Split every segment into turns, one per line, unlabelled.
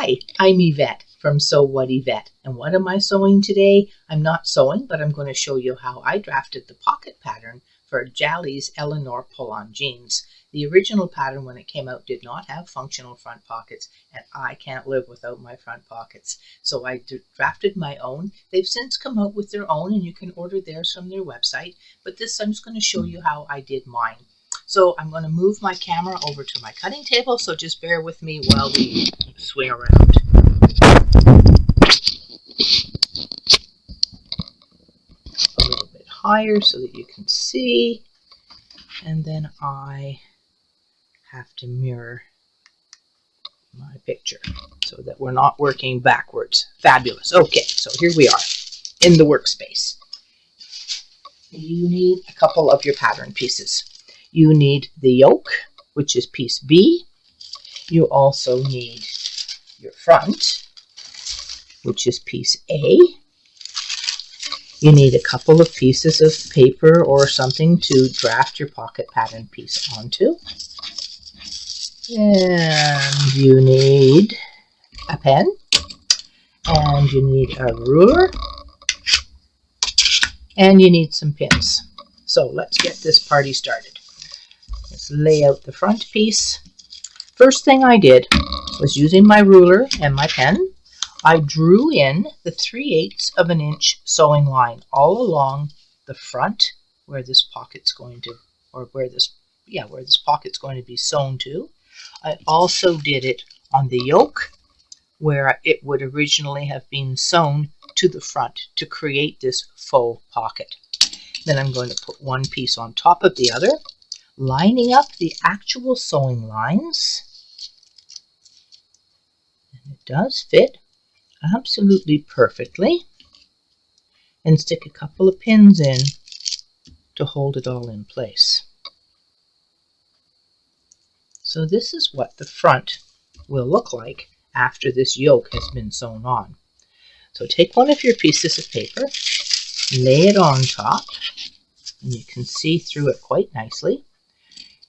Hi, I'm Yvette from Sew What Yvette, and what am I sewing today? I'm not sewing, but I'm going to show you how I drafted the pocket pattern for Jalie's Eleanor pull-on jeans. The original pattern when it came out did not have functional front pockets, and I can't live without my front pockets. So I drafted my own. They've since come out with their own, and you can order theirs from their website, but this I'm just going to show you how I did mine. So I'm going to move my camera over to my cutting table, so just bear with me while we swing around. A little bit higher so that you can see, and then I have to mirror my picture so that we're not working backwards. Fabulous. Okay, so here we are in the workspace. You need a couple of your pattern pieces. You need the yoke, which is piece B. You also need your front, which is piece A. You need a couple of pieces of paper or something to draft your pocket pattern piece onto. And you need a pen. And you need a ruler. And you need some pins. So let's get this party started. Let's lay out the front piece. First thing I did was, using my ruler and my pen, I drew in the 3/8 of an inch sewing line all along the front where this pocket's going to, or where this pocket's going to be sewn to. I also did it on the yoke where it would originally have been sewn to the front to create this faux pocket. Then I'm going to put one piece on top of the other, lining up the actual sewing lines. And it does fit absolutely perfectly. And stick a couple of pins in to hold it all in place. So this is what the front will look like after this yoke has been sewn on. So take one of your pieces of paper, lay it on top, and you can see through it quite nicely.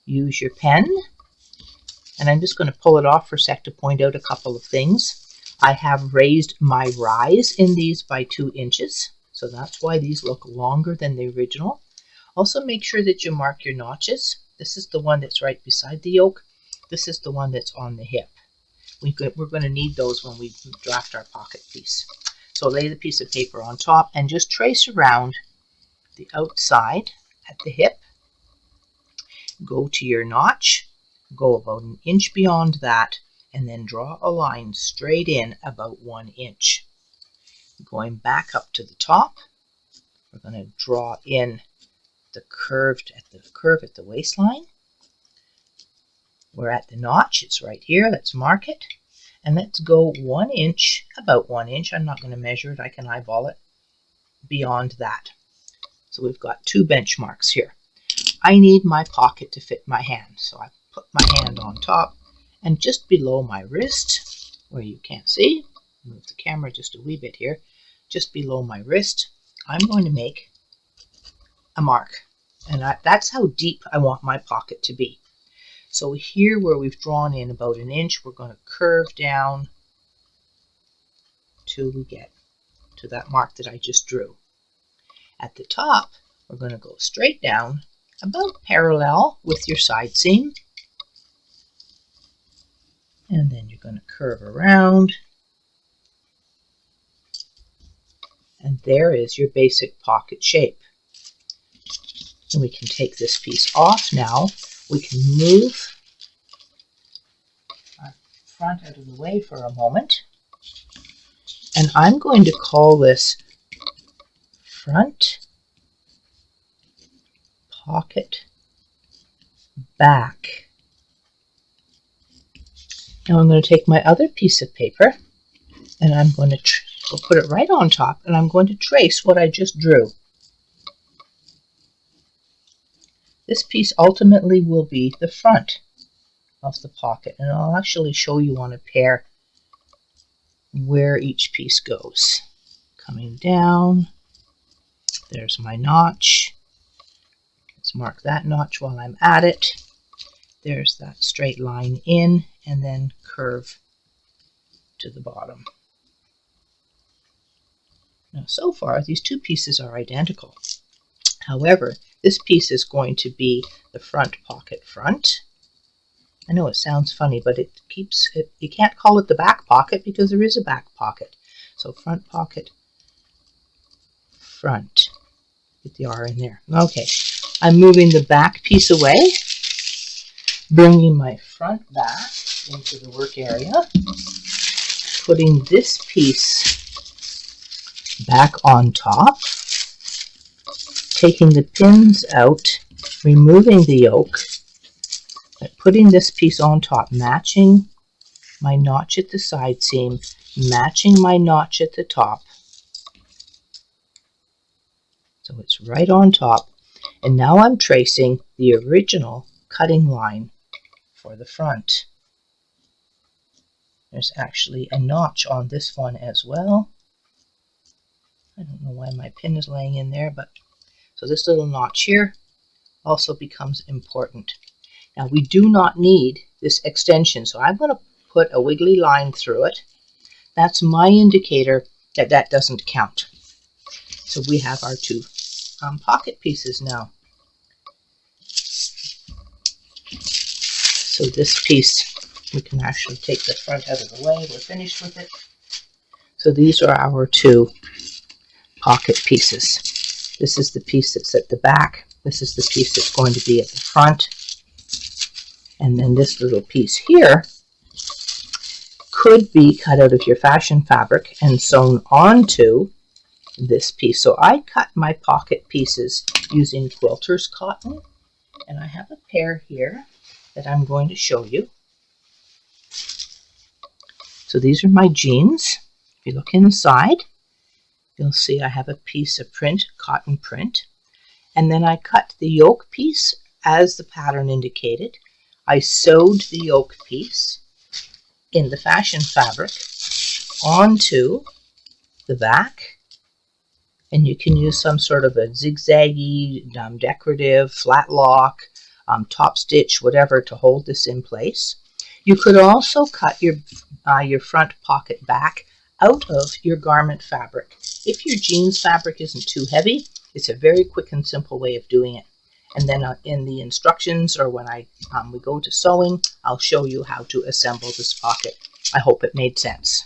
Use your pen, and I'm just going to pull it off for a sec to point out a couple of things. I have raised my rise in these by 2 inches, so that's why these look longer than the original. Also make sure that you mark your notches. This is the one that's right beside the yoke. This is the one that's on the hip. We're going to need those when we draft our pocket piece. So lay the piece of paper on top and just trace around the outside at the hip. Go to your notch, go about 1 inch beyond that, and then draw a line straight in about 1 inch. Going back up to the top, we're going to draw in the curve at the waistline. We're at the notch, it's right here, let's mark it. And let's go 1 inch, about 1 inch, I'm not going to measure it, I can eyeball it, beyond that. So we've got 2 benchmarks here. I need my pocket to fit my hand, so I put my hand on top, and just below my wrist, where you can't see, move the camera just a wee bit here, just below my wrist, I'm going to make a mark. And that's how deep I want my pocket to be. So here where we've drawn in about 1 inch, we're going to curve down till we get to that mark that I just drew. At the top, we're going to go straight down, about parallel with your side seam. And then you're going to curve around. And there is your basic pocket shape. And we can take this piece off now. We can move our front out of the way for a moment. And I'm going to call this front pocket back. Now I'm going to take my other piece of paper and I'm going to put it right on top, and I'm going to trace what I just drew. This piece ultimately will be the front of the pocket, and I'll actually show you on a pair where each piece goes. Coming down, there's my notch. Let's mark that notch while I'm at it. There's that straight line in, and then curve to the bottom. Now, so far, these two pieces are identical. However, this piece is going to be the front pocket front. I know it sounds funny, but it keeps it. You can't call it the back pocket because there is a back pocket. So front pocket front. Get the R in there. Okay, I'm moving the back piece away, bringing my front back into the work area, putting this piece back on top, taking the pins out, removing the yoke, but putting this piece on top, matching my notch at the side seam, matching my notch at the top. So it's right on top. And now I'm tracing the original cutting line for the front. There's actually a notch on this one as well. I don't know why my pin is laying in there, but so this little notch here also becomes important. Now we do not need this extension, so I'm going to put a wiggly line through it. That's my indicator that that doesn't count. So we have our two pocket pieces now. So this piece, we can actually take the front out of the way. We're finished with it. So these are our two pocket pieces. This is the piece that's at the back. This is the piece that's going to be at the front. And then this little piece here could be cut out of your fashion fabric and sewn onto this piece. So I cut my pocket pieces using quilter's cotton, and I have a pair here that I'm going to show you. So these are my jeans. If you look inside, you'll see I have a piece of print, cotton print, and then I cut the yoke piece as the pattern indicated. I sewed the yoke piece in the fashion fabric onto the back, and you can use some sort of a zigzaggy, decorative, flat lock, top stitch, whatever, to hold this in place. You could also cut your front pocket back out of your garment fabric. If your jeans fabric isn't too heavy, it's a very quick and simple way of doing it. And then in the instructions, or when we go to sewing, I'll show you how to assemble this pocket. I hope it made sense.